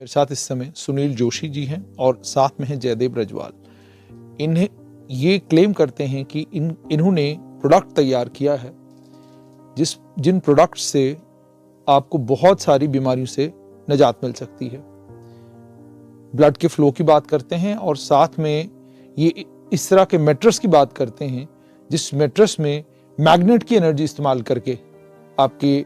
मेरे साथ इस समय सुनील जोशी जी हैं और साथ में हैं जयदेव ब्रजवाल। इन्हें ये क्लेम करते हैं कि इन्होंने प्रोडक्ट तैयार किया है जिन प्रोडक्ट से आपको बहुत सारी बीमारियों से निजात मिल सकती है। ब्लड के फ्लो की बात करते हैं और साथ में ये इस तरह के मैट्रेस की बात करते हैं जिस मैट्रेस में मैग्नेट की एनर्जी इस्तेमाल करके आपके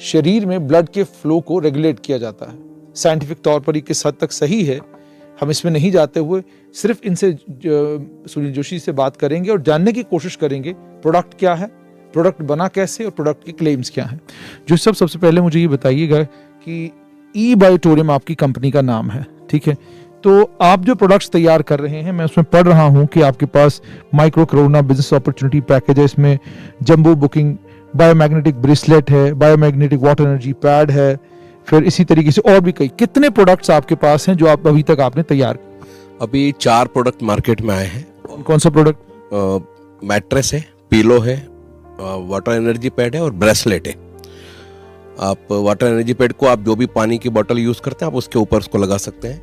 शरीर में ब्लड के फ्लो को रेगुलेट किया जाता है। साइंटिफिक तौर पर ये किस हद तक सही है हम इसमें नहीं जाते हुए सिर्फ इनसे सुनील जोशी से बात करेंगे और जानने की कोशिश करेंगे प्रोडक्ट क्या है, प्रोडक्ट बना कैसे और प्रोडक्ट के क्लेम्स क्या हैं। जो सबसे पहले मुझे ये बताइएगा कि ई बायोटोरियम आपकी कंपनी का नाम है, ठीक है? तो आप जो प्रोडक्ट्स तैयार कर रहे हैं, मैं उसमें पढ़ रहा हूं कि आपके पास micro corona business opportunity package है, इसमें जंबो बुकिंग, बायोमैग्नेटिक ब्रेसलेट है, बायोमैग्नेटिक वाटर एनर्जी पैड है, फिर इसी तरीके से और भी कितने प्रोडक्ट्स आपके पास हैं जो आप अभी तक आपने तैयार? अभी 4 प्रोडक्ट मार्केट में आए हैं। कौन सा प्रोडक्ट? मैट्रेस है, पिलो है, वाटर एनर्जी पैड है और ब्रेसलेट है। आप वाटर एनर्जी पैड को आप जो भी पानी की बोतल यूज़ करते हैं आप उसके ऊपर उसको लगा सकते हैं,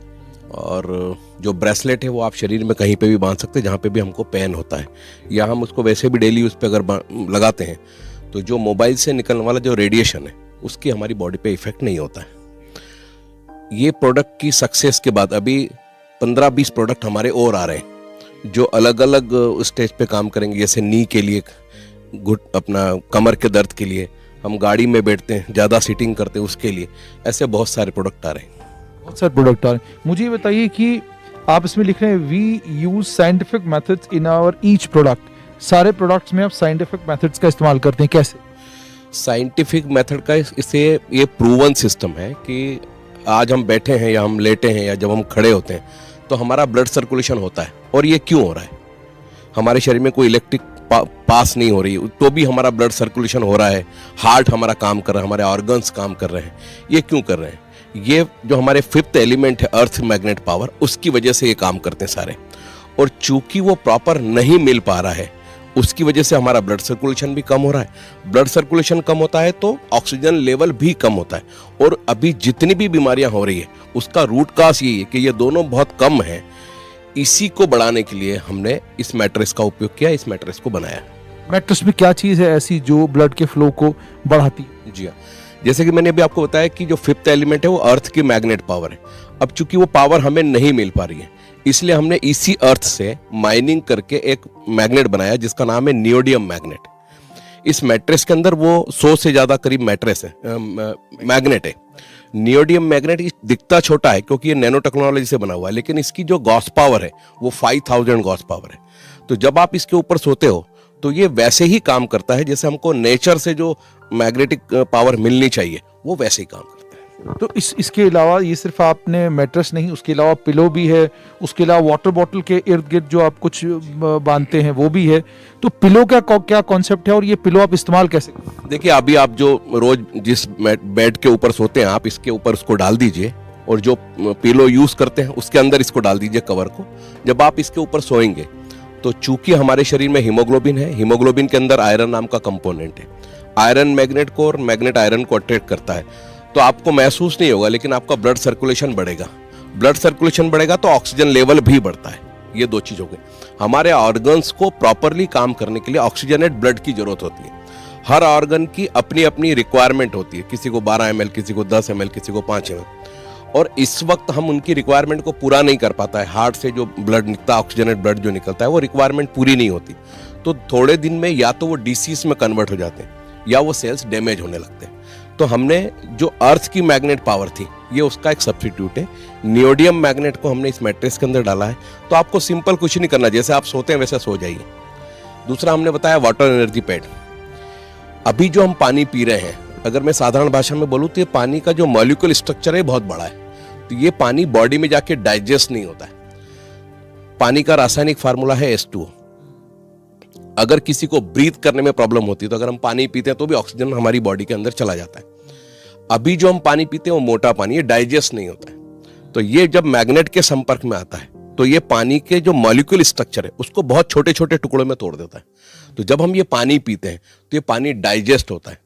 और जो ब्रेसलेट है वो आप शरीर में कहीं पे भी बांध सकते हैं जहाँ पे भी हमको पेन होता है, या हम उसको वैसे भी डेली यूज़ पे अगर लगाते हैं तो जो मोबाइल से निकलने वाला जो रेडिएशन है उसकी हमारी बॉडी पे इफेक्ट नहीं होता है। ये प्रोडक्ट की सक्सेस के बाद अभी 15-20 प्रोडक्ट हमारे और आ रहे हैं जो अलग अलग स्टेज पे काम करेंगे, जैसे नी के लिए, अपना कमर के दर्द के लिए, हम गाड़ी में बैठते हैं ज़्यादा सीटिंग करते हैं उसके लिए, ऐसे बहुत सारे प्रोडक्ट आ रहे हैं। बहुत सारे प्रोडक्ट आ रहे हैं। मुझे ये बताइए कि आप इसमें लिख रहे हैं we use scientific methods in our each product. सारे प्रोडक्ट्स में आप साइंटिफिक मेथड्स का इस्तेमाल करते हैं, कैसे? साइंटिफिक मेथड का इससे ये प्रूवन सिस्टम है कि आज हम बैठे हैं या हम लेटे हैं या जब हम खड़े होते हैं तो हमारा ब्लड सर्कुलेशन होता है। और ये क्यों हो रहा है? हमारे शरीर में कोई इलेक्ट्रिक पास नहीं हो रही तो भी हमारा ब्लड सर्कुलेशन हो रहा है, हार्ट हमारा काम कर रहा है, हमारे ऑर्गन्स काम कर रहे हैं। ये क्यों कर रहे हैं? ये जो हमारे 5th एलिमेंट है अर्थ मैग्नेट पावर, उसकी वजह से ये काम करते हैं सारे। और चूंकि वो प्रॉपर नहीं मिल पा रहा है उसकी वजह से हमारा ब्लड सर्कुलेशन भी कम हो रहा है। ब्लड सर्कुलेशन कम होता है तो ऑक्सीजन लेवल भी कम होता है। और अभी जितनी भी बीमारियां हो रही है उसका रूट काज यही है कि ये दोनों बहुत कम है। इसी को बढ़ाने के लिए हमने इस मैट्रेस का उपयोग किया, इस मैट्रेस को बनाया। मैट्रेस में क्या चीज़ है ऐसी जो ब्लड के फ्लो को बढ़ाती है? जी हाँ, जैसे कि मैंने अभी आपको बताया कि जो 5th एलिमेंट है वो अर्थ की मैग्नेट पावर है। अब चूंकि वो पावर हमें नहीं मिल पा रही है इसलिए हमने इसी अर्थ से माइनिंग करके एक मैग्नेट बनाया जिसका नाम है नियोडियम मैग्नेट। इस मैट्रेस के अंदर वो 100 से ज़्यादा करीब मैट्रेस है, मैग्नेट है। नियोडियम मैग्नेट दिखता छोटा है क्योंकि ये नैनो टेक्नोलॉजी से बना हुआ है, लेकिन इसकी जो गॉस पावर है वो 5000 गॉस पावर है। तो जब आप इसके ऊपर सोते हो तो ये वैसे ही काम करता है जैसे हमको नेचर से जो मैग्नेटिक पावर मिलनी चाहिए वो वैसे ही काम करता है। तो इसके अलावा ये सिर्फ आपने मैट्रेस नहीं, उसके अलावा पिलो भी है, उसके अलावा वाटर बॉटल के इर्द गिर्द जो आप कुछ बांधते हैं वो भी है। तो पिलो का क्या कॉन्सेप्ट है और ये पिलो आप इस्तेमाल कैसे करते हैं? देखिए, अभी आप जो रोज जिस बेड के ऊपर सोते हैं आप इसके ऊपर उसको डाल दीजिए, और जो पिलो यूज करते हैं उसके अंदर इसको डाल दीजिए कवर को। जब आप इसके ऊपर सोएंगे तो चूंकि हमारे शरीर में हीमोग्लोबिन है, हीमोग्लोबिन के अंदर आयरन नाम का कंपोनेंट है। आयरन मैग्नेट को और मैग्नेट आयरन को अट्रैक्ट करता है। तो आपको महसूस नहीं होगा लेकिन आपका ब्लड सर्कुलेशन बढ़ेगा। ब्लड सर्कुलेशन बढ़ेगा तो ऑक्सीजन लेवल भी बढ़ता है। ये 2 चीज हो गई। हमारे ऑर्गन्स को प्रॉपरली काम करने के लिए ऑक्सीजनेट ब्लड की जरूरत होती है। हर ऑर्गन की अपनी अपनी रिक्वायरमेंट होती है, किसी को 12 ml, किसी को 10 ml, किसी को 5 ml। और इस वक्त हम उनकी रिक्वायरमेंट को पूरा नहीं कर पाता है। हार्ट से जो ब्लड निकलता है, ऑक्सीजनेट ब्लड जो निकलता है, वो रिक्वायरमेंट पूरी नहीं होती। तो थोड़े दिन में या तो वो डिसीज में कन्वर्ट हो जाते हैं या वो सेल्स डैमेज होने लगते हैं। तो हमने जो अर्थ की मैग्नेट पावर थी ये उसका एक सब्स्टिट्यूट है। नियोडियम मैग्नेट को हमने इस मैट्रेस के अंदर डाला है। तो आपको सिंपल कुछ नहीं करना, जैसे आप सोते हैं वैसे सो जाइए। दूसरा हमने बताया वाटर एनर्जी पैड। अभी जो हम पानी पी रहे हैं, अगर मैं साधारण भाषा में बोलूँ तो ये पानी का जो मॉलिक्यूल स्ट्रक्चर है बहुत बड़ा है। तो ये पानी बॉडी में जाके डाइजेस्ट नहीं होता है। पानी का रासायनिक फार्मूला है H2O। अगर किसी को ब्रीथ करने में प्रॉब्लम होती है तो अगर हम पानी पीते हैं तो भी ऑक्सीजन हमारी बॉडी के अंदर चला जाता है। अभी जो हम पानी पीते हैं वो मोटा पानी, ये डाइजेस्ट नहीं होता है। तो ये जब मैग्नेट के संपर्क में आता है तो ये पानी के जो मॉलिक्यूल स्ट्रक्चर है उसको बहुत छोटे छोटे टुकड़ों में तोड़ देता है। तो जब हम ये पानी पीते हैं तो ये पानी डाइजेस्ट होता है,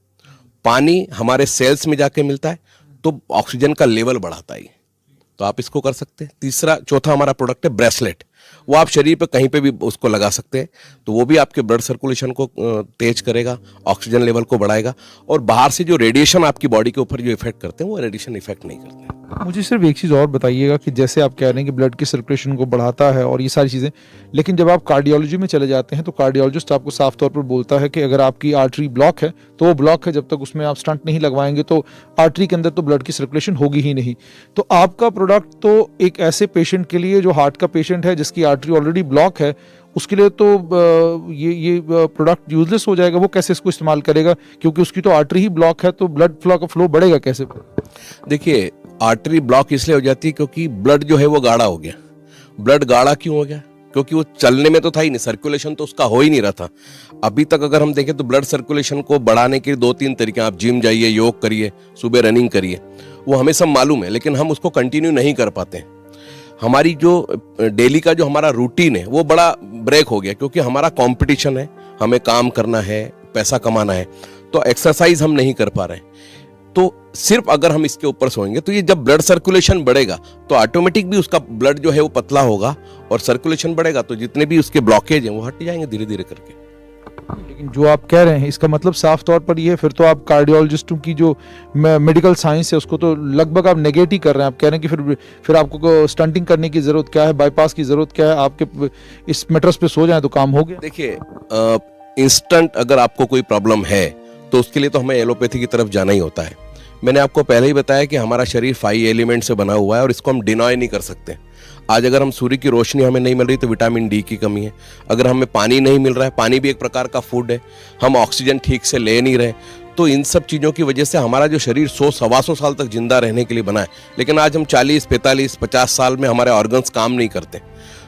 पानी हमारे सेल्स में जाके मिलता है तो ऑक्सीजन का लेवल बढ़ाता है। तो आप इसको कर सकते हैं। तीसरा चौथा हमारा प्रोडक्ट है ब्रेसलेट, वो आप शरीर पे कहीं पे भी उसको लगा सकते हैं, तो वो भी आपके ब्लड सर्कुलेशन को तेज करेगा, ऑक्सीजन लेवल को बढ़ाएगा, और बाहर से जो रेडिएशन आपकी बॉडी के ऊपर जो इफेक्ट करते हैं वो रेडिएशन इफेक्ट नहीं करते हैं। मुझे सिर्फ एक चीज़ और बताइएगा कि जैसे आप कह रहे हैं कि ब्लड की सर्कुलेशन को बढ़ाता है और ये सारी चीज़ें, लेकिन जब आप कार्डियोलॉजी में चले जाते हैं तो कार्डियोलॉजिस्ट आपको साफ तौर पर बोलता है कि अगर आपकी आर्टरी ब्लॉक है तो वो ब्लॉक है, जब तक उसमें आप स्टंट नहीं लगवाएंगे तो आर्टरी के अंदर तो ब्लड की सर्कुलेशन होगी ही नहीं। तो आपका प्रोडक्ट तो एक ऐसे पेशेंट के लिए जो हार्ट का पेशेंट है जिसकी आर्टरी ऑलरेडी ब्लॉक है, उसके लिए तो ये प्रोडक्ट यूजलेस हो जाएगा। वो कैसे इसको इस्तेमाल करेगा, क्योंकि उसकी तो आर्टरी ही ब्लॉक है, तो ब्लड फ्लो का फ्लो बढ़ेगा कैसे? देखिए, आर्टरी ब्लॉक इसलिए हो जाती है क्योंकि ब्लड जो है वो गाढ़ा हो गया। ब्लड गाढ़ा क्यों हो गया? क्योंकि वो चलने में तो था ही नहीं, सर्कुलेशन तो उसका हो ही नहीं रहा था। अभी तक अगर हम देखें तो ब्लड सर्कुलेशन को बढ़ाने के 2-3 तरीके, आप जिम जाइए, योग करिए, सुबह रनिंग करिए, वो हमें सब मालूम है, लेकिन हम उसको कंटिन्यू नहीं कर पाते। हमारी जो डेली का जो हमारा रूटीन है वो बड़ा ब्रेक हो गया, क्योंकि हमारा कंपटीशन है, हमें काम करना है, पैसा कमाना है, तो एक्सरसाइज हम नहीं कर पा रहे हैं। तो सिर्फ अगर हम इसके ऊपर सोएंगे तो ये जब ब्लड सर्कुलेशन बढ़ेगा तो ऑटोमेटिक भी उसका ब्लड जो है वो पतला होगा, और सर्कुलेशन बढ़ेगा तो जितने भी उसके ब्लॉकेज हैं वो हट जाएंगे धीरे धीरे करके। लेकिन जो आप कह रहे हैं इसका मतलब साफ तौर पर ये है, फिर तो आप कार्डियोलॉजिस्टों की जो मेडिकल साइंस है उसको तो लगभग आप नेगेट ही कर रहे हैं। आप कह रहे हैं कि फिर आपको स्टंटिंग करने की जरूरत क्या है, बाईपास की जरूरत क्या है, आपके इस मेट्रस पे सो जाए तो काम हो गया। देखिए, इंस्टेंट अगर आपको कोई प्रॉब्लम है तो उसके लिए तो हमें एलोपैथी की तरफ जाना ही होता है। मैंने आपको पहले ही बताया कि हमारा शरीर 5 एलिमेंट से बना हुआ है और इसको हम डिनॉय नहीं कर सकते। आज अगर हम सूर्य की रोशनी हमें नहीं मिल रही तो विटामिन डी की कमी है। अगर हमें पानी नहीं मिल रहा है, पानी भी एक प्रकार का फूड है, हम ऑक्सीजन ठीक से ले नहीं रहे, तो इन सब चीज़ों की वजह से हमारा जो शरीर 100-125 साल तक जिंदा रहने के लिए बना है, लेकिन आज हम 40, 45, 50 साल में हमारे ऑर्गन्स काम नहीं करते।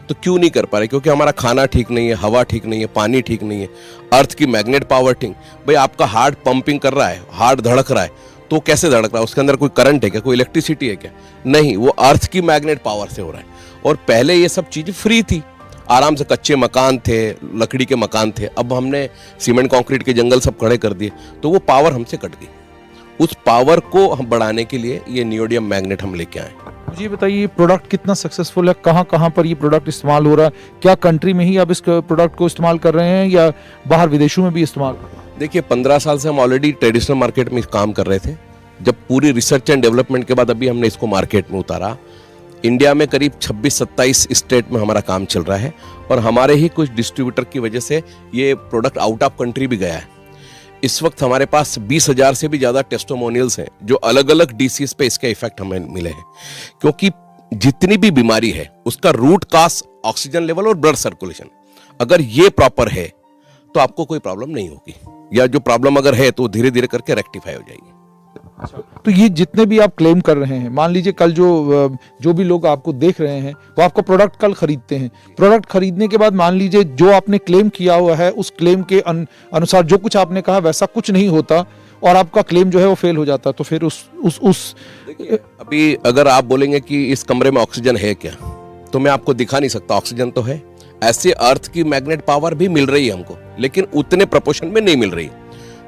तो क्यों नहीं कर पा रहे? क्योंकि हमारा खाना ठीक नहीं है, हवा ठीक नहीं है, पानी ठीक नहीं है, अर्थ की मैग्नेट पावर ठीक। भाई, आपका हार्ट पंपिंग कर रहा है, हार्ट धड़क रहा है, तो कैसे धड़क रहा है? उसके अंदर कोई करंट है क्या, कोई इलेक्ट्रिसिटी है क्या? नहीं, वो अर्थ की मैग्नेट पावर से हो रहा है। और पहले ये सब चीज़ें फ्री थी, आराम से कच्चे मकान थे, लकड़ी के मकान थे। अब हमने सीमेंट कंक्रीट के जंगल सब खड़े कर दिए, तो वो पावर हमसे कट गई। उस पावर को हम बढ़ाने के लिए ये नियोडियम मैग्नेट हम लेके आए। मुझे बताइए, प्रोडक्ट कितना सक्सेसफुल है, कहाँ कहाँ पर ये प्रोडक्ट इस्तेमाल हो रहा है? क्या कंट्री में ही आप इस प्रोडक्ट को इस्तेमाल कर रहे हैं या बाहर विदेशों में भी इस्तेमाल? देखिए, 15 साल से हम ऑलरेडी ट्रेडिशनल मार्केट में काम कर रहे थे। जब पूरी रिसर्च एंड डेवलपमेंट के बाद अभी हमने इसको मार्केट में उतारा। इंडिया में करीब 26-27 स्टेट में हमारा काम चल रहा है, और हमारे ही कुछ डिस्ट्रीब्यूटर की वजह से ये प्रोडक्ट आउट ऑफ कंट्री भी गया है। इस वक्त हमारे पास 20,000 से भी ज़्यादा टेस्टिमोनियल्स हैं जो अलग अलग डिसीज पे इसके इफेक्ट हमें मिले हैं। क्योंकि जितनी भी बीमारी है उसका रूट काज ऑक्सीजन लेवल और ब्लड सर्कुलेशन, अगर ये प्रॉपर है तो आपको कोई प्रॉब्लम नहीं होगी, या जो प्रॉब्लम अगर है तो धीरे धीरे करके रेक्टिफाई हो जाएगी। तो ये जितने भी आप क्लेम कर रहे हैं, मान लीजिए कल जो भी लोग आपको देख रहे हैं वो आपका प्रोडक्ट कल खरीदते हैं, प्रोडक्ट खरीदने के बाद मान लीजिए जो आपने क्लेम किया हुआ है उस क्लेम के अनुसार जो कुछ आपने कहा वैसा कुछ नहीं होता और आपका क्लेम जो है वो फेल हो जाता, तो फिर उस देखिए, अभी अगर आप बोलेंगे कि इस कमरे में ऑक्सीजन है क्या, तो मैं आपको दिखा नहीं सकता। ऑक्सीजन तो है, ऐसे अर्थ की मैग्नेट पावर भी मिल रही है हमको, लेकिन उतने प्रोपोर्शन में नहीं मिल रही।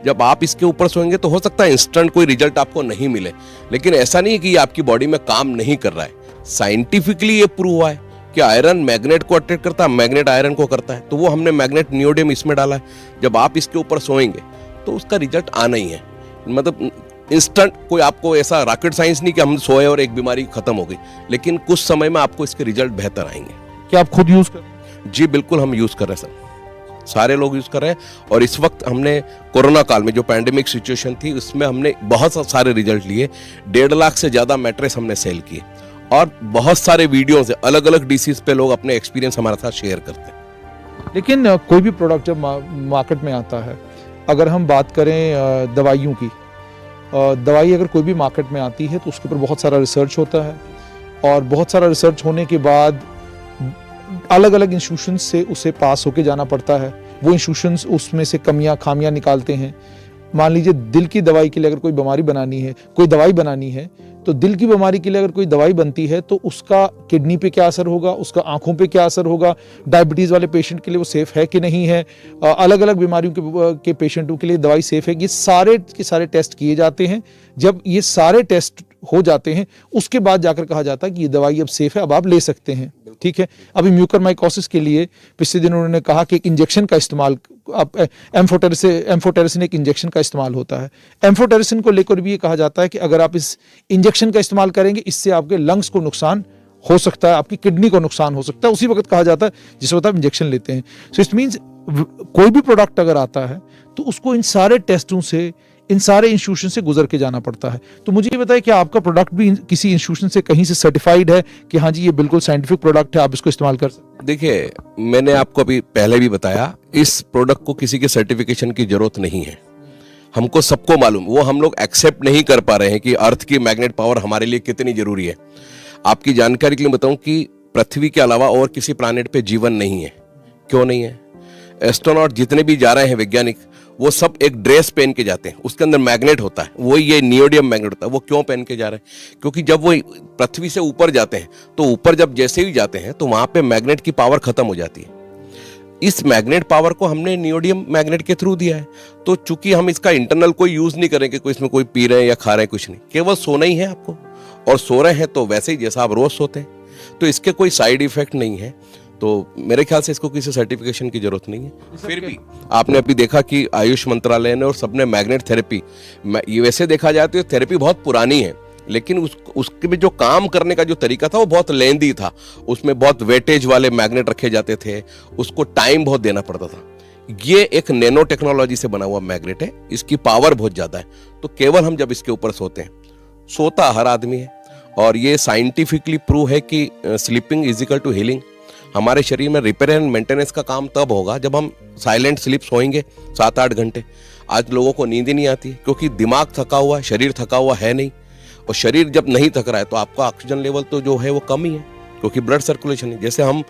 जब आप इसके ऊपर सोएंगे तो हो सकता है इंस्टेंट कोई रिजल्ट आपको नहीं मिले, लेकिन ऐसा नहीं है कि ये आपकी बॉडी में काम नहीं कर रहा है। साइंटिफिकली ये प्रूव हुआ है कि आयरन मैग्नेट को अट्रैक्ट करता है, मैग्नेट आयरन को करता है, तो वो हमने मैग्नेट नियोडियम इसमें डाला है। जब आप इसके ऊपर सोएंगे तो उसका रिजल्ट आना ही है। मतलब इंस्टेंट कोई आपको ऐसा रॉकेट साइंस नहीं कि हम सोए और एक बीमारी खत्म हो गई, लेकिन कुछ समय में आपको इसके रिजल्ट बेहतर आएंगे। क्या आप खुद यूज कर? जी बिल्कुल, हम यूज कर रहे हैं सर, सारे लोग यूज कर रहे हैं। और इस वक्त हमने कोरोना काल में जो पैंडेमिक सिचुएशन थी उसमें हमने बहुत सारे रिजल्ट लिए। 1.5 लाख से ज्यादा मैट्रेस हमने सेल किए, और बहुत सारे वीडियोस है, अलग अलग डिसीज पे लोग अपने एक्सपीरियंस हमारे साथ शेयर करते हैं। लेकिन कोई भी प्रोडक्ट जब मार्केट में आता है, अगर हम बात करें दवाइयों की, दवाई अगर कोई भी मार्केट में आती है तो उसके ऊपर बहुत सारा रिसर्च होता है, और बहुत सारा रिसर्च होने के बाद अलग अलग इंस्टीट्यूशंस से उसे पास होके जाना पड़ता है। वो इंस्टीट्यूशंस उसमें से कमियां खामियां निकालते हैं। मान लीजिए दिल की दवाई के लिए अगर कोई बीमारी बनानी है, कोई दवाई बनानी है, तो दिल की बीमारी के लिए अगर कोई दवाई बनती है तो उसका किडनी पे क्या असर होगा, उसका आंखों पे क्या असर होगा, डायबिटीज़ वाले पेशेंट के लिए वो सेफ है कि नहीं है, अलग अलग बीमारियों के पेशेंटों के लिए दवाई सेफ है, ये सारे के सारे टेस्ट किए जाते हैं। जब ये सारे टेस्ट हो जाते हैं, उसके बाद जाकर कहा जाता है कि ये दवाई अब सेफ है, अब आप ले सकते हैं। ठीक है, अभी म्यूकरमाइकोसिस के लिए पिछले दिन उन्होंने कहा कि एक इंजेक्शन का इस्तेमाल, आप एम्फोटेरिसिन एक इंजेक्शन का इस्तेमाल होता है। एम्फोटेरिसिन को लेकर भी ये कहा जाता है कि अगर आप इस इंजेक्शन का इस्तेमाल करेंगे, इससे आपके लंग्स को नुकसान हो सकता है, आपकी किडनी को नुकसान हो सकता है। उसी वक्त कहा जाता है जिस वक्त आप इंजेक्शन लेते हैं। सो इट मीन्स कोई भी प्रोडक्ट अगर आता है तो उसको इन सारे टेस्टों से, इन सारे इंस्टीट्यूशन से गुजर के जाना पड़ता है। तो मुझे ये बताइए कि आपका प्रोडक्ट भी किसी इंस्टीट्यूशन से कहीं से सर्टिफाइड है कि हाँ जी ये बिल्कुल साइंटिफिक प्रोडक्ट है, आप इसको इस्तेमाल कर सकते हैं? देखिए, मैंने आपको अभी पहले भी बताया, इस प्रोडक्ट को किसी के सर्टिफिकेशन की जरूरत नहीं है। हमको सबको मालूम, वो हम लोग एक्सेप्ट नहीं कर पा रहे हैं कि अर्थ की मैग्नेट पावर हमारे लिए कितनी जरूरी है। आपकी जानकारी के लिए बताऊं कि पृथ्वी के अलावा और किसी प्लैनेट पे जीवन नहीं है। क्यों नहीं है? एस्ट्रोनॉट जितने भी जा रहे हैं वैज्ञानिक, वो सब एक ड्रेस पहन के जाते हैं, उसके अंदर मैग्नेट होता है, वो ये नियोडियम मैग्नेट होता है। वो क्यों पहन के जा रहे हैं? क्योंकि जब वो पृथ्वी से ऊपर जाते हैं तो ऊपर जब जैसे ही जाते हैं तो वहां पे मैग्नेट की पावर खत्म हो जाती है। इस मैग्नेट पावर को हमने नियोडियम मैग्नेट के थ्रू दिया है। तो चूंकि हम इसका इंटरनल कोई यूज नहीं करेंगे, कोई इसमें कोई पी रहे हैं या खा रहे हैं, कुछ नहीं, केवल सोना ही है आपको, और सो रहे हैं तो वैसे ही जैसा आप रोज सोते हैं, तो इसके कोई साइड इफेक्ट नहीं है। तो मेरे ख्याल से इसको किसी सर्टिफिकेशन की जरूरत नहीं है। फिर भी आपने अभी देखा कि आयुष मंत्रालय ने और सबने मैग्नेट थेरेपी, ये वैसे देखा जाए तो थेरेपी बहुत पुरानी है, लेकिन उसके में जो काम करने का जो तरीका था वो बहुत लेंदी था। उसमें बहुत वेटेज वाले मैग्नेट रखे जाते थे, उसको टाइम बहुत देना पड़ता था। ये एक नैनो टेक्नोलॉजी से बना हुआ मैग्नेट है, इसकी पावर बहुत ज्यादा है। तो केवल हम जब इसके ऊपर सोते हैं, सोता हर आदमी है, और ये साइंटिफिकली प्रूव है कि sleeping is equal to healing. हमारे शरीर में रिपेयर एंड मेंटेनेंस का काम तब होगा जब हम साइलेंट स्लीप सोएंगे 7-8 घंटे। आज लोगों को नींद ही नहीं आती क्योंकि दिमाग थका हुआ है, शरीर थका हुआ है नहीं। और शरीर जब नहीं थक रहा है तो आपका ऑक्सीजन लेवल तो जो है वो कम ही है, क्योंकि ब्लड सर्कुलेशन है। जैसे हम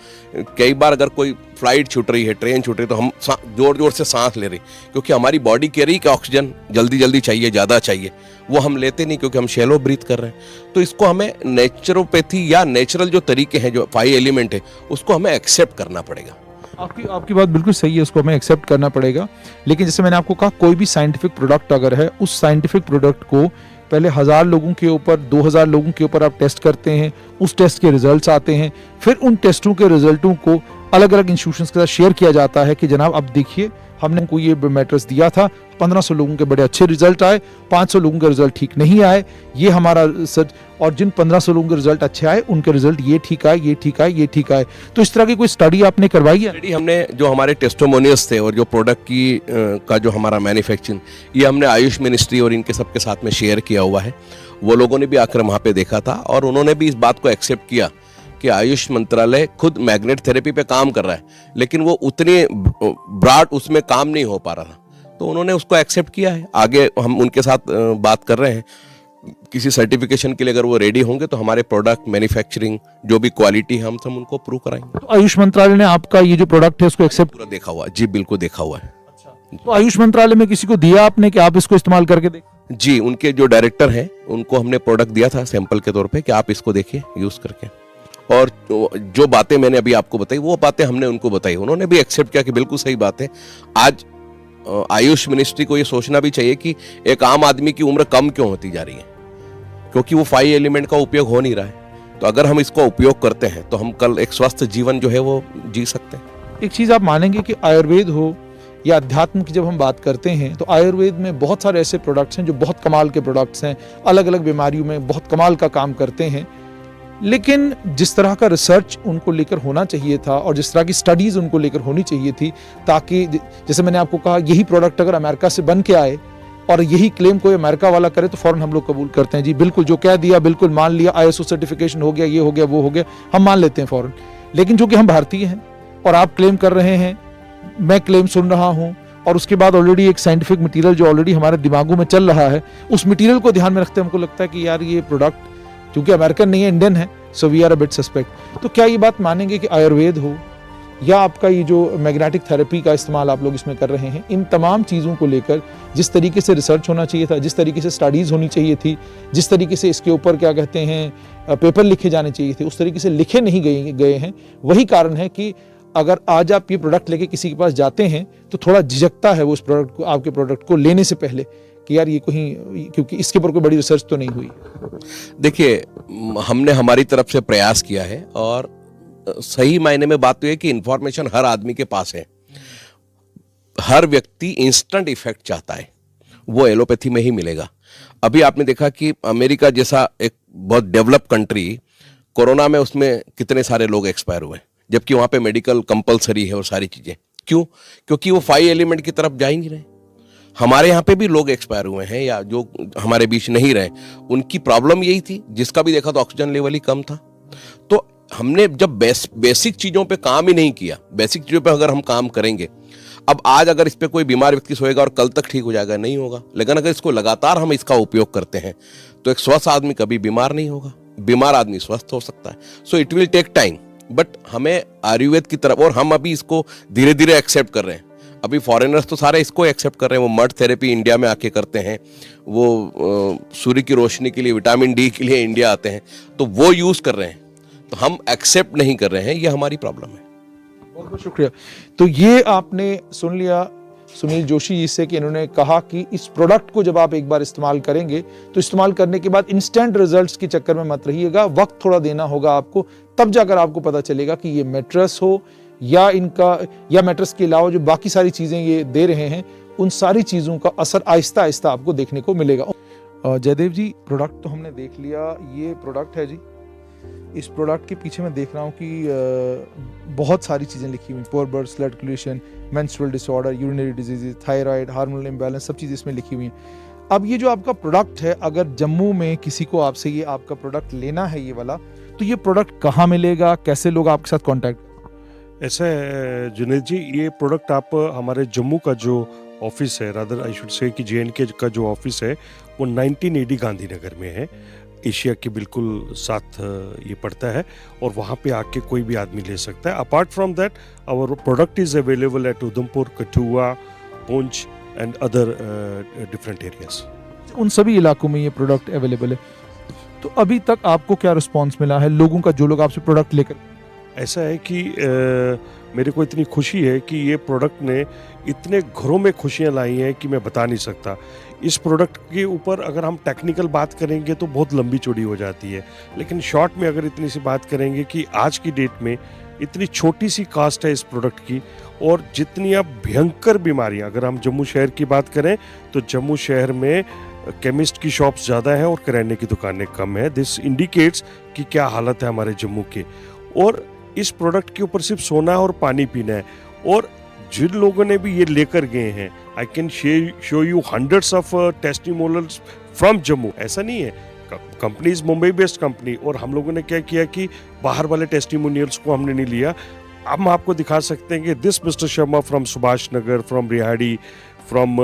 कई बार अगर कोई फ्लाइट छूट रही है, ट्रेन छूट रही है, तो हम जोर जोर से सांस ले रहे, क्योंकि हमारी बॉडी कह रही है कि ऑक्सीजन जल्दी जल्दी चाहिए, ज़्यादा चाहिए। वो हम लेते नहीं क्योंकि हम शैलो ब्रीथ कर रहे हैं। तो इसको हमें नेचुरोपैथी या नेचुरल जो तरीके हैं, जो 5 एलिमेंट है, उसको हमें एक्सेप्ट करना पड़ेगा। आपकी बात बिल्कुल सही है, उसको हमें एक्सेप्ट करना पड़ेगा। लेकिन जैसे मैंने आपको कहा, कोई भी साइंटिफिक प्रोडक्ट अगर है, उस साइंटिफिक प्रोडक्ट को पहले 1000 लोगों के ऊपर, 2000 लोगों के ऊपर आप टेस्ट करते हैं, उस टेस्ट के रिजल्ट्स आते हैं, फिर उन टेस्टों के रिजल्टों को अलग अलग इंस्टीट्यूशंस के साथ शेयर किया जाता है कि जनाब अब देखिए हमने उनको ये मैट्रिक्स दिया था, 1500 लोगों के बड़े अच्छे रिजल्ट आए, 500 लोगों के रिजल्ट ठीक नहीं आए, ये हमारा सच, और जिन 1500 लोगों के रिजल्ट अच्छे आए उनके रिजल्ट ये ठीक आए, ये ठीक आए, ये ठीक आए। तो इस तरह की कोई स्टडी आपने करवाई है? स्टडी हमने, जो हमारे टेस्टिमोनियल्स थे और जो प्रोडक्ट की का जो हमारा मैन्युफैक्चरिंग, ये हमने आयुष मिनिस्ट्री और इनके सबके साथ में शेयर किया हुआ है। वो लोगों ने भी आकर वहाँ पे देखा था और उन्होंने भी इस बात को एक्सेप्ट किया कि आयुष मंत्रालय खुद मैग्नेट थेरेपी पे काम कर रहा है, लेकिन वो उतने ब्रॉड उसमें काम नहीं हो पा रहा था। तो उन्होंने उसको एक्सेप्ट किया है। आगे हम उनके साथ बात कर रहे हैं, किसी सर्टिफिकेशन के लिए अगर वो रेडी होंगे तो हमारे प्रोडक्ट मैन्युफैक्चरिंग जो भी क्वालिटी है हम उनको प्रूव कराएंगे। तो आयुष मंत्रालय ने आपका ये जो प्रोडक्ट है उसको एक्सेप्ट पूरा देखा हुआ? जी बिल्कुल देखा हुआ है। तो आयुष मंत्रालय में किसी को दिया आपने कि आप इसको इस्तेमाल करके देखें? जी, उनके जो डायरेक्टर हैं उनको हमने प्रोडक्ट दिया था सैंपल के तौर पे कि आप इसको देखिए यूज करके, और जो बातें मैंने अभी आपको बताई वो बातें हमने उनको बताई, उन्होंने भी एक्सेप्ट किया कि बिल्कुल सही बात है। आज आयुष मिनिस्ट्री को ये सोचना भी चाहिए कि एक आम आदमी की उम्र कम क्यों होती जा रही है, क्योंकि वो 5 एलिमेंट का उपयोग हो नहीं रहा है। तो अगर हम इसको उपयोग करते हैं तो हम कल एक स्वस्थ जीवन जो है वो जी सकते हैं। एक चीज आप मानेंगे कि आयुर्वेद हो या अध्यात्म की जब हम बात करते हैं तो आयुर्वेद में बहुत सारे ऐसे प्रोडक्ट्स हैं जो बहुत कमाल के प्रोडक्ट्स हैं, अलग अलग बीमारियों में बहुत कमाल का काम करते हैं। लेकिन जिस तरह का रिसर्च उनको लेकर होना चाहिए था और जिस तरह की स्टडीज उनको लेकर होनी चाहिए थी, ताकि जैसे मैंने आपको कहा, यही प्रोडक्ट अगर अमेरिका से बन के आए और यही क्लेम कोई अमेरिका वाला करे तो फौरन हम लोग कबूल करते हैं, जी बिल्कुल जो कह दिया बिल्कुल मान लिया, ISO सर्टिफिकेशन हो गया, ये हो गया, वो हो गया, हम मान लेते हैं फौरन। लेकिन चूंकि हम भारतीय हैं और आप क्लेम कर रहे हैं, मैं क्लेम सुन रहा हूं, और उसके बाद ऑलरेडी एक साइंटिफिक मटेरियल जो ऑलरेडी हमारे दिमागों में चल रहा है, उस मटेरियल को ध्यान में रखते हमको लगता है कि यार ये प्रोडक्ट क्योंकि अमेरिकन नहीं है, इंडियन है, so we are a bit suspect. तो क्या ये बात मानेंगे कि आयुर्वेद हो या आपका ये जो मैग्नेटिक थेरेपी का इस्तेमाल आप लोग इसमें कर रहे हैं, इन तमाम चीज़ों को लेकर जिस तरीके से रिसर्च होना चाहिए था, जिस तरीके से स्टडीज़ होनी चाहिए थी, जिस तरीके से इसके ऊपर क्या कहते हैं पेपर लिखे जाने चाहिए थे, उस तरीके से लिखे नहीं गए हैं। वही कारण है कि अगर आज आप ये प्रोडक्ट लेके किसी के पास जाते हैं तो थोड़ा झिझकता है वो उस प्रोडक्ट को, आपके प्रोडक्ट को लेने से पहले, कि यार ये कहीं, क्योंकि इसके ऊपर कोई बड़ी रिसर्च तो नहीं हुई? देखिए, हमने हमारी तरफ से प्रयास किया है और सही मायने में बात तो है कि इंफॉर्मेशन हर आदमी के पास है। हर व्यक्ति इंस्टेंट इफेक्ट चाहता है, वो एलोपैथी में ही मिलेगा। अभी आपने देखा कि अमेरिका जैसा एक बहुत डेवलप कंट्री, कोरोना में उसमें कितने सारे लोग एक्सपायर हुए, जबकि वहां पे मेडिकल कंपलसरी है और सारी चीजें। क्यों? क्योंकि वो 5 एलिमेंट की तरफ जा ही नहीं रहे। हमारे यहाँ पे भी लोग एक्सपायर हुए हैं या जो हमारे बीच नहीं रहे, उनकी प्रॉब्लम यही थी। जिसका भी देखा तो ऑक्सीजन लेवल ही कम था। तो हमने जब बेसिक चीजों पे काम ही नहीं किया, बेसिक चीजों पे अगर हम काम करेंगे, अब आज अगर इस पे कोई बीमार व्यक्ति सोएगा और कल तक ठीक हो जाएगा, नहीं होगा। लेकिन अगर इसको लगातार हम इसका उपयोग करते हैं तो एक स्वस्थ आदमी कभी बीमार नहीं होगा, बीमार आदमी स्वस्थ हो सकता है। So it will take time, but हमें आयुर्वेद की तरफ, और हम अभी इसको धीरे धीरे एक्सेप्ट कर रहे हैं। अभी फॉरेनर्स तो सारे इसको एक्सेप्ट कर रहे हैं। वो मड थेरेपी इंडिया में आके करते हैं, वो सूर्य की रोशनी के लिए, विटामिन डी के लिए इंडिया आते हैं, तो वो यूज कर रहे हैं। तो हम एक्सेप्ट नहीं कर रहे हैं, ये हमारी प्रॉब्लम है। बहुत बहुत शुक्रिया। तो ये आपने सुन लिया सुनील जोशी जी से कि इन्होंने कहा कि इस प्रोडक्ट को जब आप एक बार इस्तेमाल करेंगे तो इस्तेमाल करने के बाद इंस्टेंट रिजल्ट्स के चक्कर में मत रहिएगा, वक्त थोड़ा देना होगा आपको, तब जाकर आपको पता चलेगा कि ये मैट्रेस हो या मैट्रेस के अलावा जो बाकी सारी चीजें ये दे रहे हैं, उन सारी चीजों का असर आहिस्ता आहिस्ता आपको देखने को मिलेगा। जयदेव जी, प्रोडक्ट तो हमने देख लिया, ये प्रोडक्ट है जी। इस प्रोडक्ट के पीछे मैं देख रहा हूँ कि बहुत सारी चीज़ें लिखी हुई, पोर बर्ड्स, blood occlusion, menstrual disorder, urinary disease, thyroid, hormonal imbalance, सब चीज़ें इसमें लिखी हुई हैं। अब ये जो आपका प्रोडक्ट है, अगर जम्मू में किसी को आपसे ये आपका प्रोडक्ट लेना है ये वाला, तो ये प्रोडक्ट कहाँ मिलेगा, कैसे लोग आपके साथ कॉन्टैक्ट? ऐसा है जुनेद जी, ये प्रोडक्ट आप हमारे जम्मू का जो ऑफिस है, रादर आई शुड से कि JNK का जो ऑफिस है, वो 1980 गांधीनगर में है, एशिया के बिल्कुल साथ ये पड़ता है, और वहाँ पे आके कोई भी आदमी ले सकता है। Apart from that, our product is available at Udhampur, Kathua, Poonch and other different areas. उन सभी इलाकों में ये प्रोडक्ट अवेलेबल है। तो अभी तक आपको क्या रिस्पॉन्स मिला है लोगों का, जो लोग आपसे प्रोडक्ट लेकर? ऐसा है कि मेरे को इतनी खुशी है कि ये प्रोडक्ट ने इतने घरों में खुशियाँ लाई हैं कि मैं बता नहीं सकता। इस प्रोडक्ट के ऊपर अगर हम टेक्निकल बात करेंगे तो बहुत लंबी चौड़ी हो जाती है, लेकिन शॉर्ट में अगर इतनी सी बात करेंगे कि आज की डेट में इतनी छोटी सी कास्ट है इस प्रोडक्ट की, और जितनी अब भयंकर बीमारियां, अगर हम जम्मू शहर की बात करें तो जम्मू शहर में केमिस्ट की शॉप्स ज़्यादा हैं और किराने की दुकानें कम है। दिस इंडिकेट्स कि क्या हालत है हमारे जम्मू के। और इस प्रोडक्ट के ऊपर सिर्फ सोना और पानी पीना है, और जिन लोगों ने भी ये लेकर गए हैं, I can show you hundreds of testimonials from Jammu. ऐसा नहीं है, company is Mumbai based company, और हम लोगों ने क्या किया कि बाहर वाले टेस्टिमोनियल्स को हमने नहीं लिया। अब हम आपको दिखा सकते हैं कि this mister Sharma from Subhash Nagar, from Rehari, from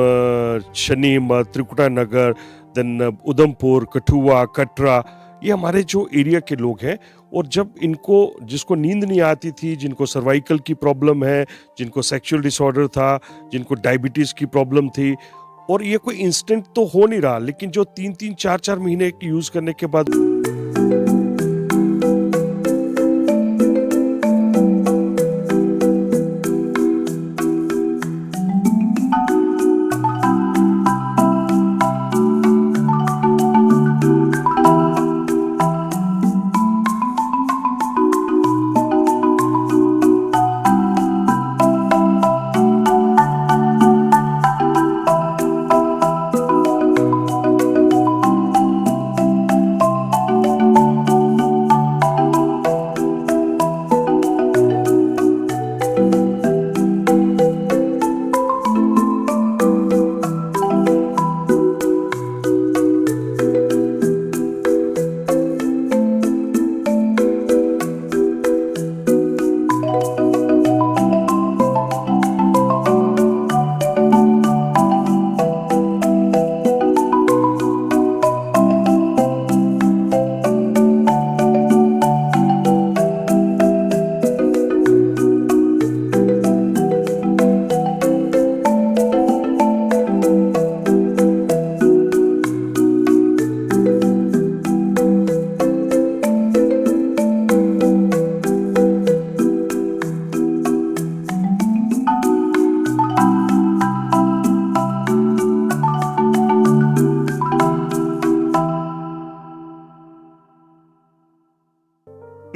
शनीम, त्रिकुटा नगर, देन उधमपुर, कठुआ, कटरा, ये हमारे जो एरिया के लोग हैं। और जब इनको, जिसको नींद नहीं आती थी, जिनको सर्वाइकल की प्रॉब्लम है, जिनको सेक्सुअल डिसऑर्डर था, जिनको डायबिटीज़ की प्रॉब्लम थी, और ये कोई इंस्टेंट तो हो नहीं रहा, लेकिन जो 3-3, 4-4 महीने यूज़ करने के बाद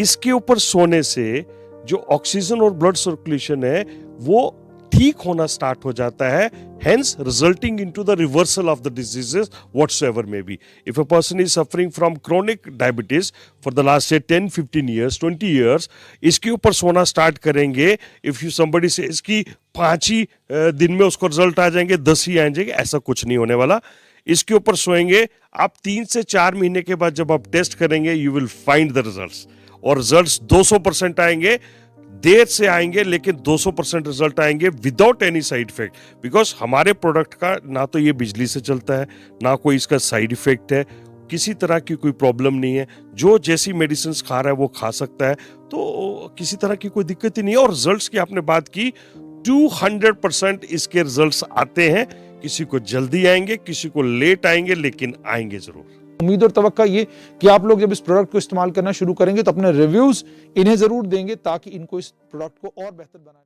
इसके ऊपर सोने से जो ऑक्सीजन और ब्लड सर्कुलेशन है वो ठीक होना स्टार्ट हो जाता है, hence resulting into the reversal of the diseases whatsoever may be. If a person is suffering from chronic diabetes for the last say 10, 15 years, 20 years, इसके ऊपर सोना स्टार्ट करेंगे, if you somebody says कि 5 ही दिन में उसको रिजल्ट आ जाएंगे, 10 ही आ जाएंगे, ऐसा कुछ नहीं होने वाला। इसके ऊपर सोएंगे, आप 3 से 4 महीने के बाद जब आप टेस्ट करेंगे, you will find the results, और रिजल्ट्स 200% आएंगे, देर से आएंगे लेकिन 200% रिजल्ट आएंगे without any side effect, because हमारे प्रोडक्ट का ना तो ये बिजली से चलता है, ना कोई इसका साइड इफेक्ट है, किसी तरह की कोई प्रॉब्लम नहीं है, जो जैसी मेडिसिन खा रहा है वो खा सकता है, तो किसी तरह की कोई दिक्कत ही नहीं है। और रिजल्ट्स की आपने बात की, 200% इसके रिजल्ट्स आते हैं, किसी को जल्दी आएंगे, किसी को लेट आएंगे, लेकिन आएंगे जरूर। उम्मीद और तवक्का ये कि आप लोग जब इस प्रोडक्ट को इस्तेमाल करना शुरू करेंगे तो अपने रिव्यूज इन्हें जरूर देंगे ताकि इनको इस प्रोडक्ट को और बेहतर बनाने